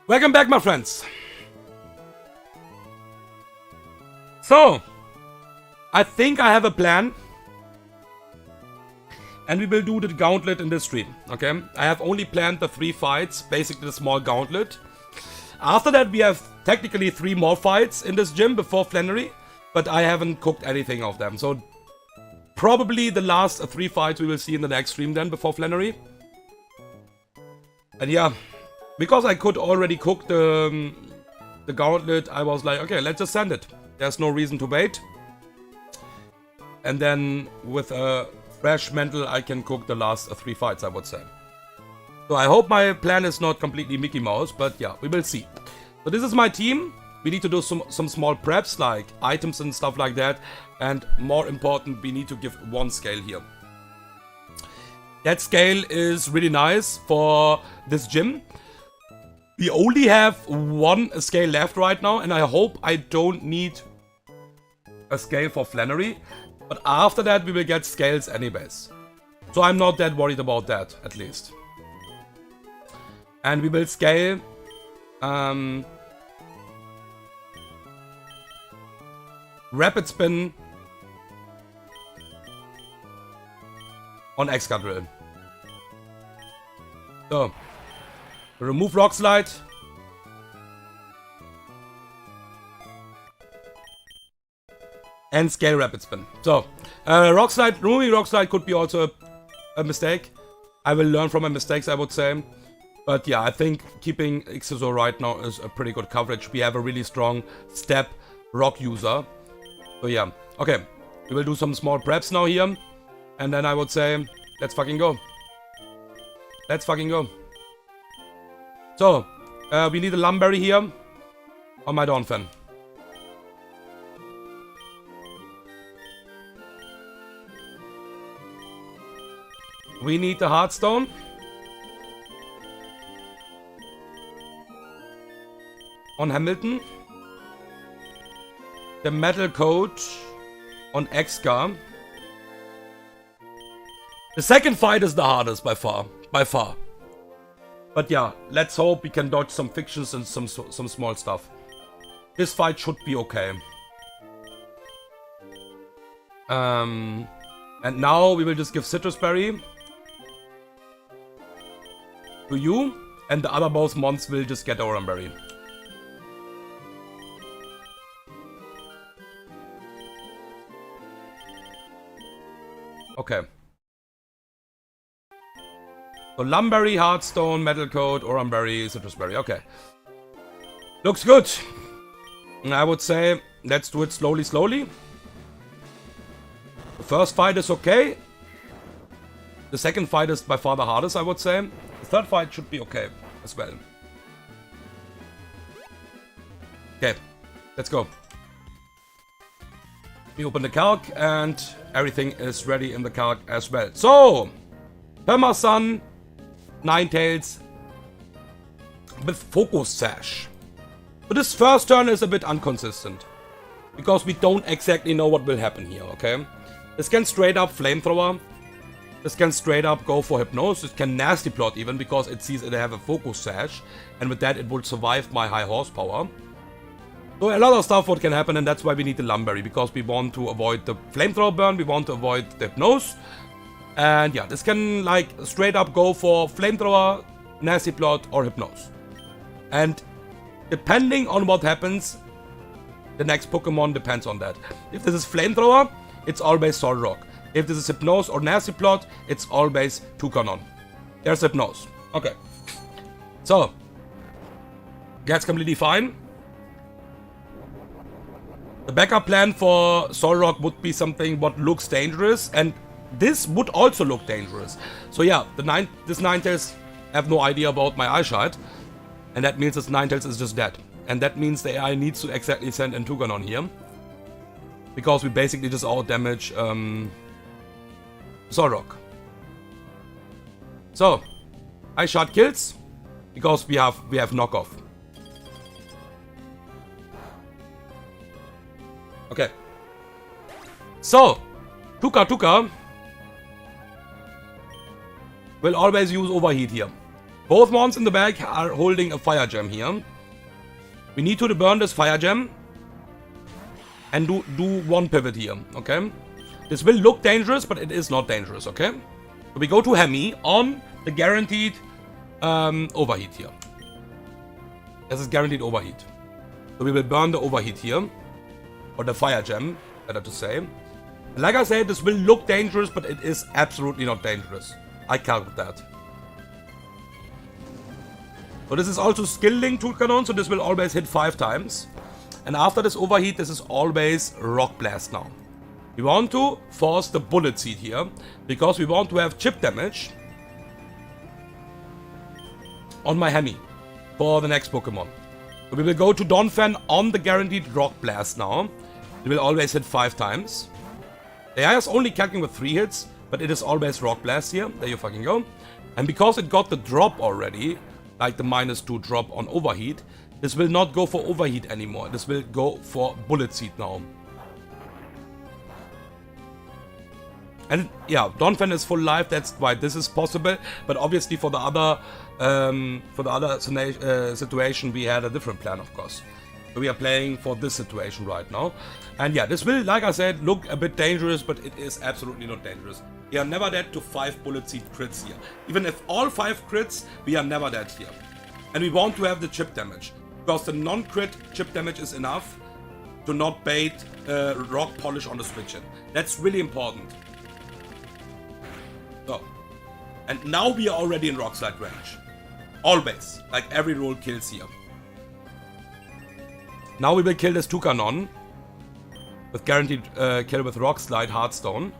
Welcome back, my friends. So, I think I have a plan. And we will do the Gauntlet in this stream, okay? I have only planned the 3 fights, basically the small Gauntlet. After that, we have technically 3 more fights in this gym before Flannery, but I haven't cooked anything of them. So, probably the last 3 fights we will see in the next stream then, before Flannery. And yeah, because I could already cook the Gauntlet, I was like, okay, let's just send it. There's no reason to wait. And then with a fresh mental, I can cook the last 3 fights, I would say. So I hope my plan is not completely Mickey Mouse, but yeah, we will see. So this is my team. We need to do some small preps, like items and stuff like that. And more important, we need to give 1 scale here. That scale is really nice for this gym. We only have 1 scale left right now, and I hope I don't need a scale for Flannery. But after that, we will get scales anyways. So I'm not that worried about that, at least. And we will scale... Rapid Spin on Excadrill. So, remove Rock Slide. And scale Rapid Spin. So, Rock Slide, removing Rock Slide could be also a mistake. I will learn from my mistakes, I would say. But yeah, I think keeping Xyzo right now is a pretty good coverage. We have a really strong step rock user. So yeah, okay. We will do some small preps now here. And then I would say, let's fucking go. Let's fucking go. So, we need a Lumberry here on my Dawnfen. We need the Heartstone. On Hamilton. The Metal Coat on Excar. The second fight is the hardest by far. By far. But yeah, let's hope we can dodge some fictions and some small stuff. This fight should be okay. And now we will just give Citrus Berry to you, and the other both mons will just get Oranberry. Okay. So Lumberry, Heartstone, Metal Coat, Oranberry, Citrus Berry. Okay. Looks good. I would say let's do it slowly, slowly. The first fight is okay. The second fight is by far the hardest, I would say. The third fight should be okay as well. Okay, let's go. We open the calc and everything is ready in the calc as well. So, Perma-Sun, Ninetales with Focus Sash. So this first turn is a bit inconsistent. Because we don't exactly know what will happen here, okay? This can straight up Flamethrower. This can straight up go for Hypnosis. It can Nasty Plot even because it sees it have a Focus Sash. And with that it will survive my high horsepower. So a lot of stuff what can happen, and that's why we need the Lumberry. Because we want to avoid the Flamethrower burn, we want to avoid the Hypnose. And yeah, this can like straight up go for Flamethrower, Nasty Plot or Hypnose. And depending on what happens, the next Pokemon depends on that. If this is Flamethrower, it's always Solrock. If this is Hypnose or Nasty Plot, it's always Toucanon. There's Hypnose. Okay. So, that's completely fine. The backup plan for Solrock would be something what looks dangerous, and this would also look dangerous. So yeah, this Ninetales have no idea about my eyesight, and that means this Ninetales is just dead. And that means the AI needs to exactly send in Toucanon here. Because we basically just out-damage Solrock. So, Eyeshot kills, because we have knockoff. Okay. So, Tuka will always use Overheat here. Both mons in the back are holding a fire gem here. We need to burn this fire gem and do one pivot here, okay? This will look dangerous, but it is not dangerous, okay? So we go to Hemi on the guaranteed overheat here. This is guaranteed overheat. So we will burn the overheat here. Or the fire gem, better to say. And like I said, this will look dangerous, but it is absolutely not dangerous. I count with that. So this is also skill link tool cannon, so this will always hit 5 times. And after this overheat, this is always rock blast now. We want to force the bullet seed here, because we want to have chip damage on my Hemi for the next Pokemon. So we will go to Donphan on the guaranteed rock blast now. It will always hit 5 times. The AI is only calculating with 3 hits, but it is always rock blast here. There you fucking go. And because it got the drop already, like the -2 drop on overheat, this will not go for overheat anymore. This will go for bullet seed now. And yeah, Donphan is full life, that's why this is possible. But obviously for the other situation, we had a different plan, of course. So we are playing for this situation right now. And yeah, this will, like I said, look a bit dangerous, but it is absolutely not dangerous. We are never dead to 5 bullet seed crits here. Even if all 5 crits, we are never dead here. And we want to have the chip damage, because the non-crit chip damage is enough to not bait rock polish on the switch in. That's really important. So, and now we are already in rock slide range. Always, like every roll kills here. Now we will kill this Toucanon with guaranteed kill with rock slide Heartstone.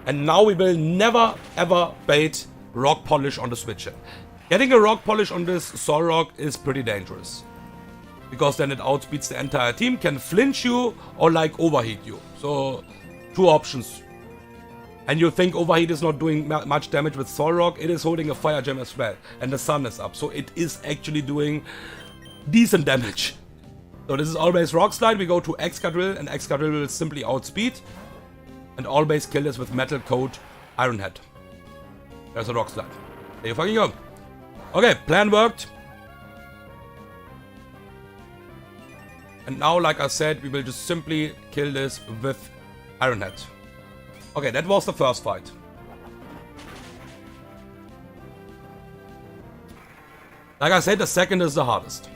And now we will never ever bait rock polish on the switch in. Getting a rock polish on this Solrock is pretty dangerous, because then it outspeeds the entire team, can flinch you or like overheat you. So 2 options. And you think overheat is not doing much damage with Solrock, it is holding a fire gem as well. And the sun is up, so it is actually doing decent damage. So this is always rock slide. We go to Excadrill, and Excadrill will simply outspeed. And always kill this with Metal Coat Iron Head. There's a rock slide. There you fucking go. Okay, plan worked. And now, like I said, we will just simply kill this with Iron Head. Okay, that was the first fight. Like I said, the second is the hardest.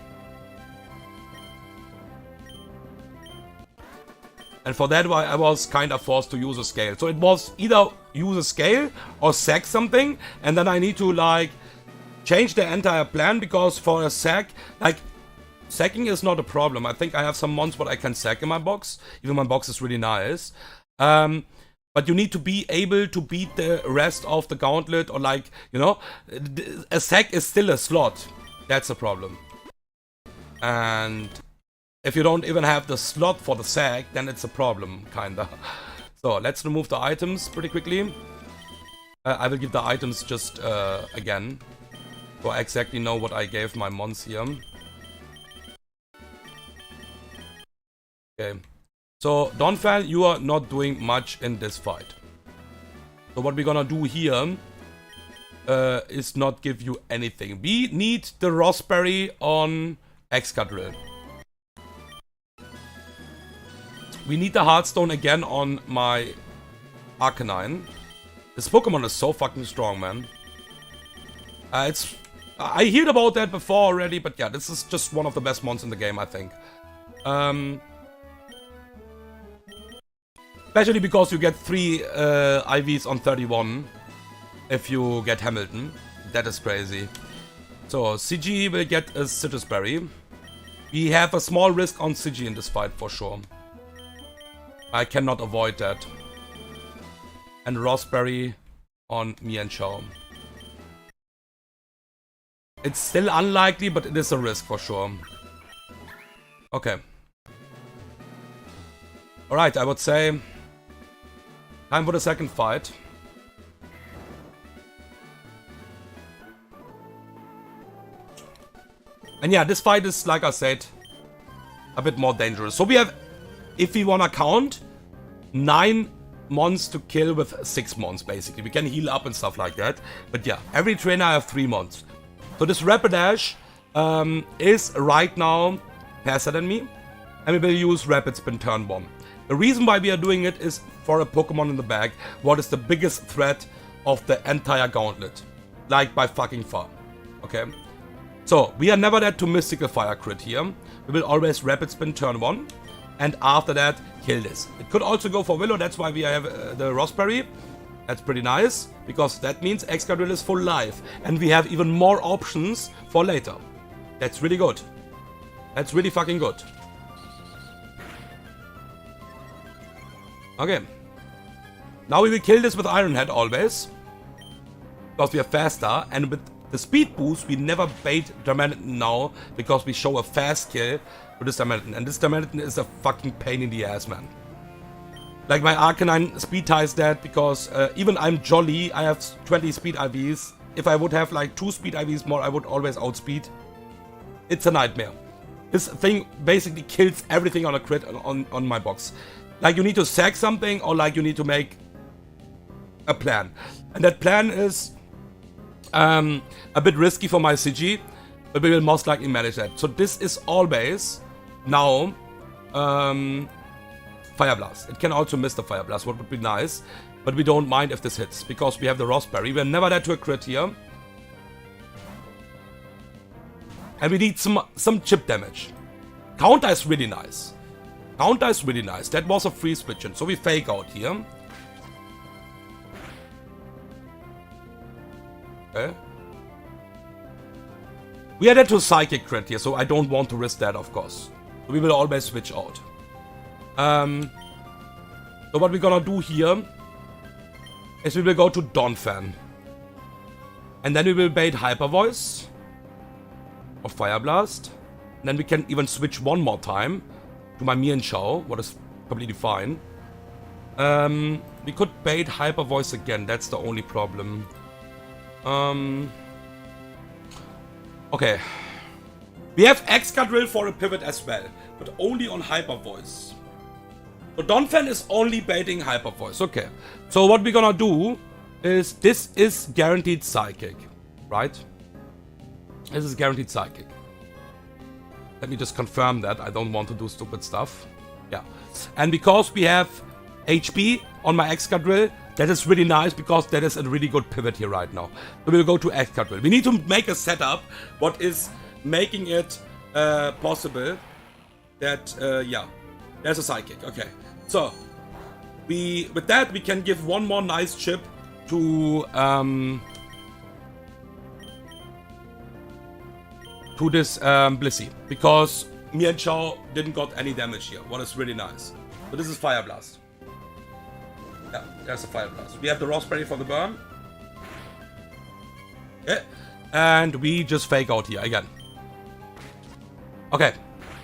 And for that, I was kind of forced to use a scale. So it was either use a scale or sack something. And then I need to, like, change the entire plan, because for a sack, like, sacking is not a problem. I think I have some mons what I can sack in my box. Even my box is really nice. But you need to be able to beat the rest of the Gauntlet, or like, you know, a sack is still a slot. That's a problem. And if you don't even have the slot for the sack, then it's a problem, kinda. So let's remove the items pretty quickly. I will give the items just again, so I exactly know what I gave my mons here. Okay. So, Donphan, you are not doing much in this fight. So what we're gonna do here is not give you anything. We need the Raspberry on Excadrill. We need the Heartstone again on my Arcanine. This Pokemon is so fucking strong, man. I heard about that before already, but yeah, this is just one of the best mons in the game, I think. Especially because you get 3 IVs on 31 if you get Hamilton. That is crazy. So, CG will get a Citrus Berry. We have a small risk on CG in this fight for sure. I cannot avoid that. And Raspberry on Mienshao. It's still unlikely, but it is a risk for sure. Okay. Alright, I would say time for the second fight. And yeah, this fight is, like I said, a bit more dangerous. So we have, if we wanna count, 9 mons to kill with 6 mons, basically. We can heal up and stuff like that. But yeah, every trainer have 3 mons. So this Rapidash is right now faster than me, and we will use Rapid Spin turn 1. The reason why we are doing it is for a Pokemon in the bag, what is the biggest threat of the entire Gauntlet. Like by fucking far. Okay? So, we are never there to Mystical Fire crit here. We will always Rapid Spin turn 1, and after that, kill this. It could also go for Willow, that's why we have the Raspberry. That's pretty nice, because that means Excadrill is full life, and we have even more options for later. That's really good. That's really fucking good. Okay. Now we will kill this with Iron Head always, because we are faster, and with the speed boost we never bait Darmanitan now, because we show a fast kill with this Darmanitan, and this Darmanitan is a fucking pain in the ass, man. Like my Arcanine speed ties that, because even I'm jolly, I have 20 speed IVs. If I would have like 2 speed IVs more, I would always outspeed. It's a nightmare. This thing basically kills everything on a crit on my box. Like you need to sack something, or like you need to make a plan. And that plan is a bit risky for my CG, but we will most likely manage that. So this is always now Fire Blast. It can also miss the Fire Blast, what would be nice, but we don't mind if this hits, because we have the Raspberry. We're never there to a crit here. And we need some chip damage. Counter is really nice. Counter is really nice. That was a free switch in, so we fake out here. Okay. We are there to Psychic crit here, so I don't want to risk that, of course. So we will always switch out. So what we're gonna do here is we will go to Donphan. And then we will bait Hyper Voice or Fire Blast. And then we can even switch one more time to my Mienshao, what is completely fine. We could bait Hyper Voice again, that's the only problem. Okay. We have Excadrill for a pivot as well, but only on Hyper Voice. So Donphan is only baiting Hyper Voice. Okay. So what we're gonna do is, this is guaranteed Psychic, right? This is guaranteed Psychic. Let me just confirm that. I don't want to do stupid stuff. Yeah. And because we have HP on my Excadrill, that is really nice, because that is a really good pivot here right now. So we'll go to Excadrill. We need to make a setup what is making it possible that, yeah, there's a Psychic. Okay. So, with that, we can give one more nice chip to this Blissey, because Mienshao didn't got any damage here, what is really nice. So this is Fire Blast. Yeah, there's a Fire Blast. We have the Raspberry for the burn. Okay, and we just fake out here again. Okay.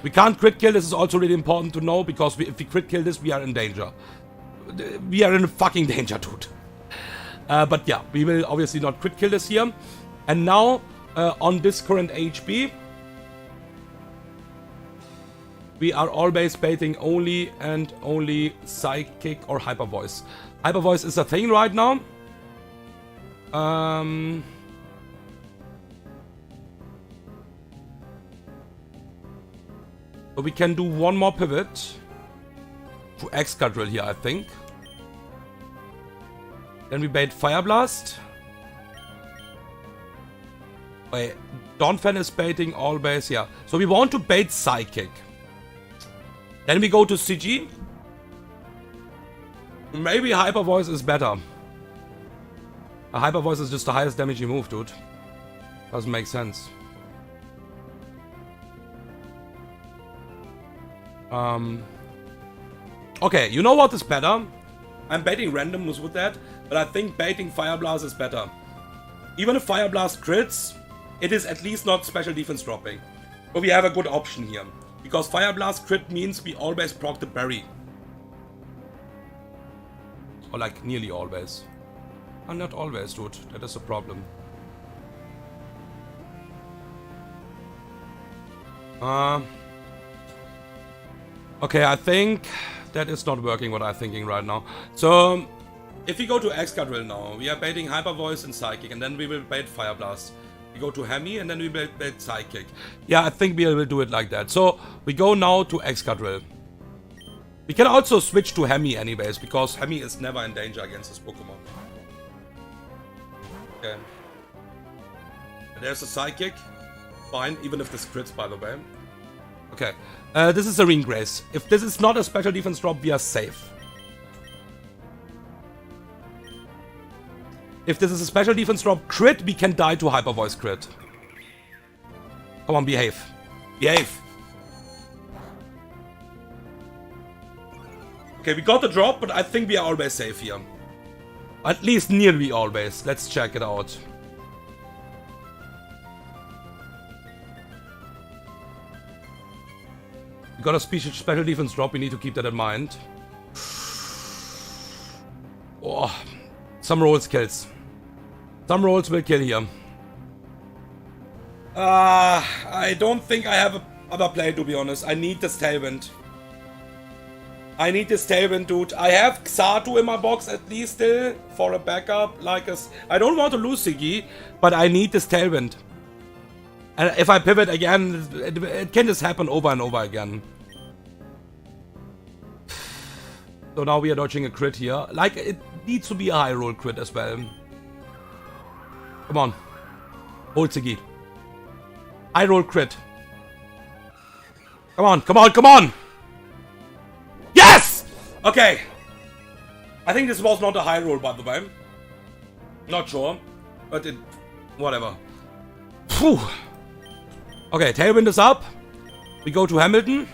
We can't crit kill, this is also really important to know, because if we crit kill this, we are in danger. We are in fucking danger, dude. But yeah, we will obviously not crit kill this here. And now, on this current HP, we are always baiting only and only Psychic or Hyper Voice. Hyper Voice is a thing right now. So we can do one more pivot to Excadrill here, I think. Then we bait Fire Blast. Wait, Donphan is baiting always, yeah. So we want to bait Psychic. Then we go to CG. Maybe Hyper Voice is better. A Hyper Voice is just the highest damage you move, dude. Doesn't make sense. Okay, you know what is better? I'm baiting randomness with that, but I think baiting Fire Blast is better. Even if Fire Blast crits, it is at least not special defense dropping. But we have a good option here, because Fire Blast crit means we always proc the berry. Or like nearly always. And not always, dude. That is a problem. Okay, I think that is not working what I'm thinking right now. So, if we go to Excadrill now, we are baiting Hyper Voice and Psychic, and then we will bait Fire Blast. We go to Hemi and then we build Psychic. Yeah, I think we will do it like that. So we go now to Excadrill. We can also switch to Hemi anyways, because Hemi is never in danger against this Pokemon. Okay. There's a Psychic. Fine, even if this crits, by the way. Okay. This is Serene Grace. If this is not a special defense drop, we are safe. If this is a special defense drop crit, we can die to Hyper Voice crit. Come on, behave. Behave. Okay, we got the drop, but I think we are always safe here. At least nearly always. Let's check it out. We got a special defense drop, we need to keep that in mind. Oh, some rolls kills. Some rolls will kill here. I don't think I have other play, to be honest. I need this Tailwind. I need this Tailwind, dude. I have Xatu in my box at least still for a backup. I don't want to lose Siggy, but I need this Tailwind. And if I pivot again, it can just happen over and over again. So now we are dodging a crit here. Like, it needs to be a high roll crit as well. Come on. Hold Siggy. High roll crit. Come on, come on, come on! Yes! Okay. I think this was not a high roll, by the way. Not sure. But it... whatever. Phew. Okay, Tailwind is up. We go to Hamilton.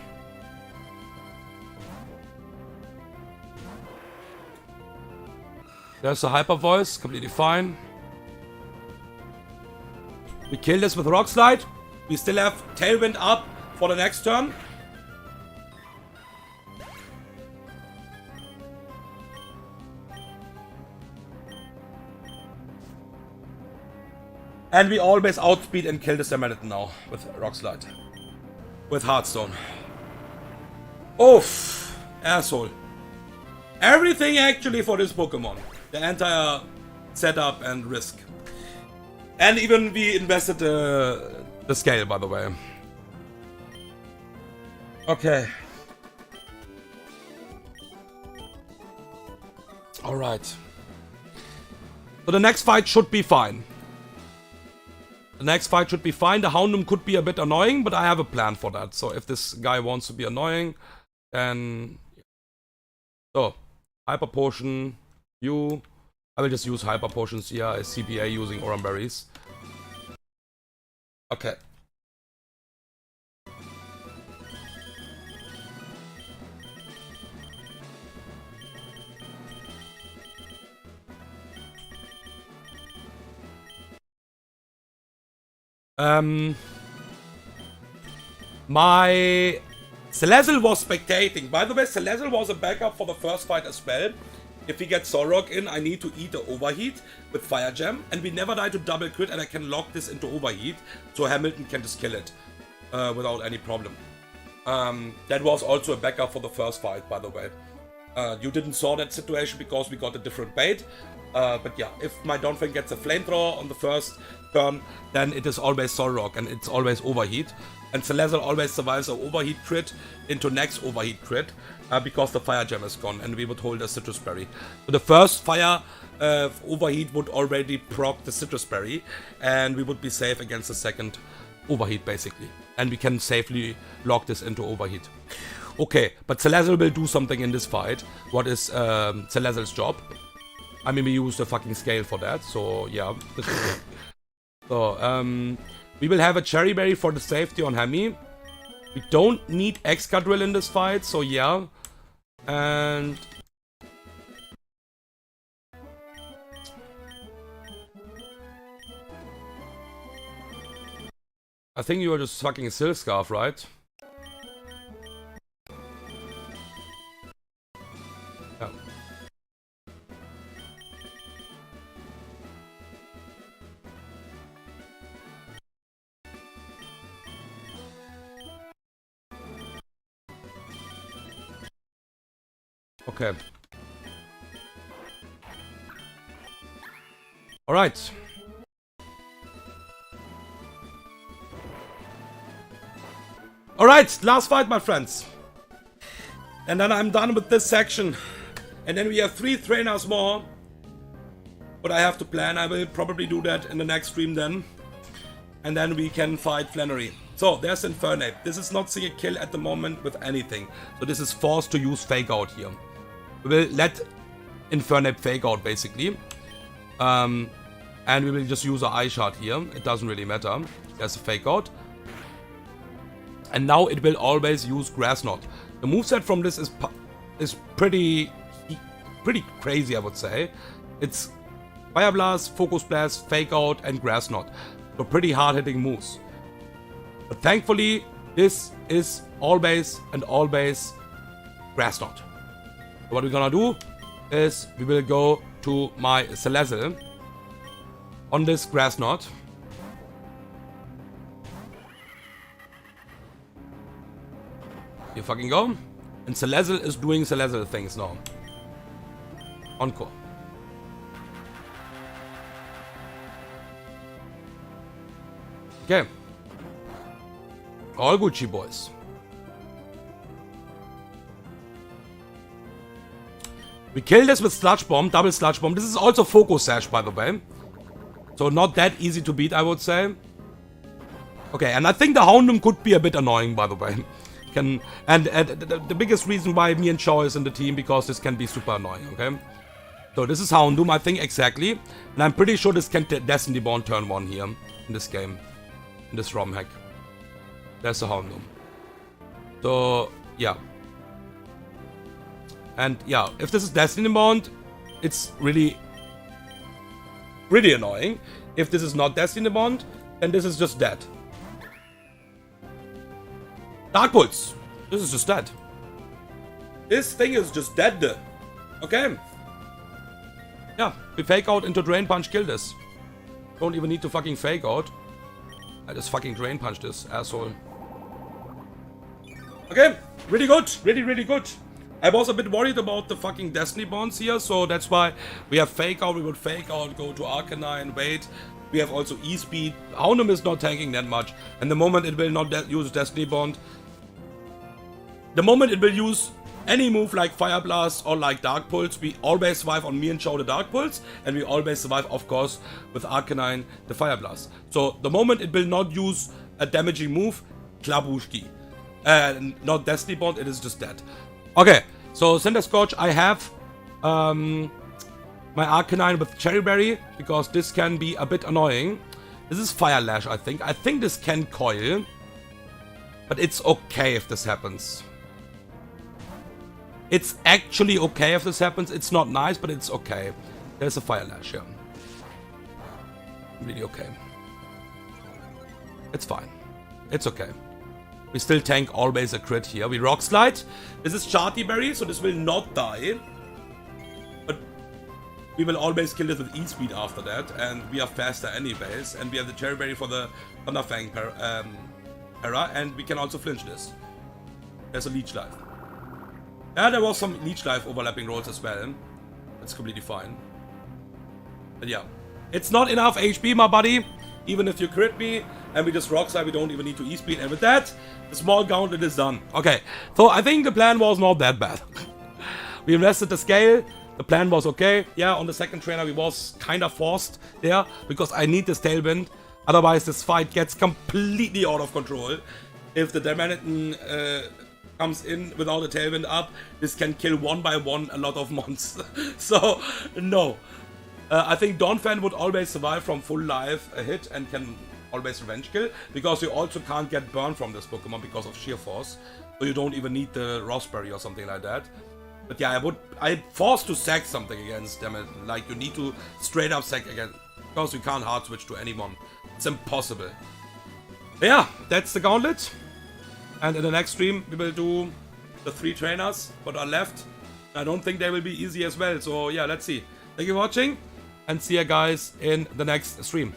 There's a Hyper Voice, completely fine. We kill this with Rock Slide. We still have Tailwind up for the next turn. And we always outspeed and kill this Hamilton now with Rock Slide. With Hearthstone. Oof. Asshole. Everything actually for this Pokemon. The entire setup and risk. And even we invested the scale, by the way. Okay. Alright. So the next fight should be fine. The next fight should be fine. The Houndoom could be a bit annoying, but I have a plan for that. So if this guy wants to be annoying, then... So, Hyper Potion, you... I will just use Hyper Potions here as CPA using Oran Berries. Okay. My Salazzle was spectating. By the way, Salazzle was a backup for the first fight as well. If we get Solrock in, I need to eat the Overheat with Fire Gem. And we never die to double crit, and I can lock this into Overheat. So Hamilton can just kill it without any problem. That was also a backup for the first fight, by the way. You didn't saw that situation because we got a different bait. But yeah, if my Donphan gets a Flamethrower on the first turn, then it is always Solrock and it's always Overheat. And Salazzle always survives an Overheat crit into next Overheat crit because the Fire Gem is gone and we would hold a Citrus Berry. So the first Fire Overheat would already proc the Citrus Berry and we would be safe against the second Overheat basically. And we can safely lock this into Overheat. Okay, but Salazzle will do something in this fight. What is Salazzle's job? I mean, we use the fucking scale for that, so yeah. So, we will have a Cherry Berry for the safety on Hemi. We don't need Excadrill in this fight, so yeah. And... I think you are just fucking a Silk Scarf, right? Yeah. Okay. Alright. Alright, last fight, my friends. And then I'm done with this section. And then we have 3 trainers more. But I have to plan. I will probably do that in the next stream then. And then we can fight Flannery. So, there's Infernape. This is not seeing a kill at the moment with anything. So this is forced to use Fake Out here. We will let Infernape Fake Out, basically. And we will just use our Eye Shard here. It doesn't really matter. There's a Fake Out. And now it will always use Grass Knot. The moveset from this is pretty crazy, I would say. It's Fire Blast, Focus Blast, Fake Out, and Grass Knot. So pretty hard-hitting moves. But thankfully, this is always Grass Knot. So what we're gonna do is we will go to my Salazzle on this Grass Knot. Here fucking go. And Salazzle is doing Salazzle things now. Encore. Okay. All Gucci boys. We kill this with Sludge Bomb, double Sludge Bomb. This is also Focus Sash, by the way. So not that easy to beat, I would say. Okay, and I think the Houndoom could be a bit annoying, by the way. The biggest reason why me and Shaw is in the team, because this can be super annoying, okay? So this is Houndoom, I think, exactly. And I'm pretty sure this can Destiny Bond turn 1 here in this game. In this ROM hack. There's the Houndoom. So, yeah. And yeah, if this is Destiny Bond, it's really annoying. If this is not Destiny Bond, then this is just dead. Dark Pulse. This is just dead. This thing is just dead. Okay. Yeah, we Fake Out into Drain Punch, kill this. Don't even need to fucking Fake Out. I just fucking Drain Punch this, asshole. Okay, really good. Really good. I was a bit worried about the fucking Destiny Bonds here, so that's why we have Fake Out. We would Fake Out, go to Arcanine, wait. We have also E-Speed. Houndoom is not tanking that much. And the moment it will not use Destiny Bond, the moment it will use any move like Fire Blast or like Dark Pulse, we always survive on me and Chow the Dark Pulse, and we always survive, of course, with Arcanine the Fire Blast. So the moment it will not use a damaging move, Klabushki. Not Destiny Bond, it is just dead. Okay, so Cinder Scorch, I have my Arcanine with Cherry Berry, because this can be a bit annoying. This is Fire Lash, I think. I think this can coil, but it's okay if this happens. It's actually okay if this happens. It's not nice, but it's okay. There's a Fire Lash here. Really okay. It's fine. It's okay. We still tank always a crit here. We Rock Slide. This is Charty Berry, so this will not die. But we will always kill this with E-Speed after that. And we are faster anyways. And we have the Cherry Berry for the Thunderfang para. And we can also flinch this. There's a Leech Life. Yeah, there was some Leech Life overlapping rolls as well. That's completely fine. But yeah. It's not enough HP, my buddy. Even if you crit me and we just Rock Slide, we don't even need to E-Speed. And with that, the small Gauntlet is done. Okay, so I think the plan was not that bad. We invested the scale. The plan was okay. Yeah, on the second trainer we was kind of forced there, because I need this Tailwind. Otherwise this fight gets completely out of control. If the Damanitan comes in without a Tailwind up, this can kill one by one a lot of mons. So, no. I think Donphan would always survive from full life a hit and can always revenge kill, because you also can't get burned from this Pokemon because of sheer force. So you don't even need the Raspberry or something like that. But yeah, I'm forced to sack something against them. Like, you need to straight up sack again, because you can't hard switch to anyone. It's impossible. But yeah, that's the Gauntlet. And in the next stream, we will do the 3 trainers what are left. I don't think they will be easy as well. So yeah, let's see. Thank you for watching, and see you guys in the next stream.